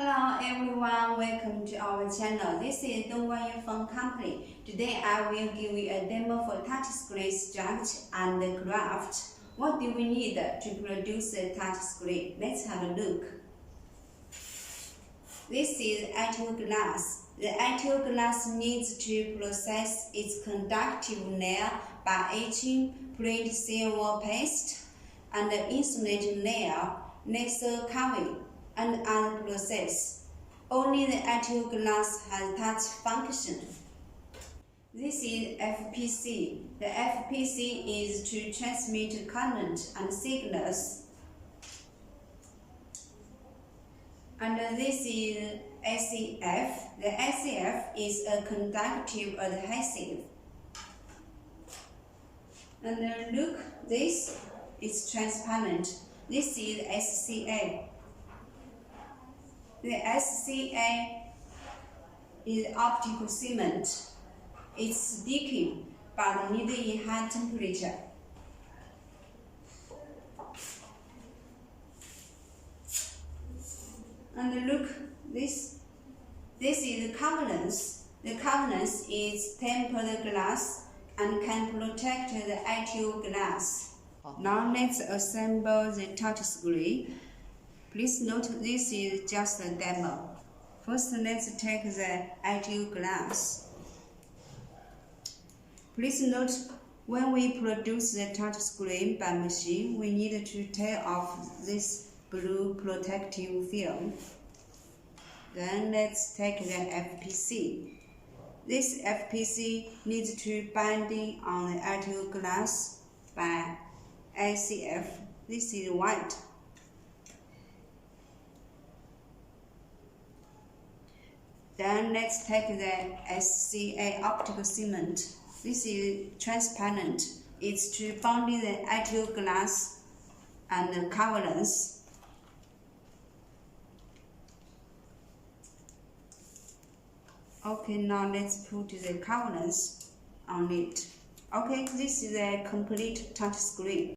Hello everyone, welcome to our channel. This is Dongguan Phone Company. Today I will give you a demo for touchscreen structure and craft. What do we need to produce a touchscreen? Let's have a look. This is optical glass. The optical glass needs to process its conductive layer by etching print silver paste and the insulation layer, laser carving, and other process. Only the optical glass has touch function. This is FPC. The FPC is to transmit current and signals. And this is SCF. The SCF is a conductive adhesive. And look, this is transparent. This is SCA. The SCA is optical cement. It's sticky but needed in high temperature. And look, this is the coverless. The coverless is tempered glass and can protect the optical glass. Now let's assemble the touchscreen. Please note this is just a demo. First, let's take the optical glass. Please note, when we produce the touchscreen by machine, we need to take off this blue protective film. Then let's take the FPC. This FPC needs to binding on the optical glass by SCF. This is white. Then let's take the SCA optical cement. This is transparent. It's to bonding the optical glass and the coverless. Okay, now let's put the coverless on it. Okay, this is a complete touchscreen.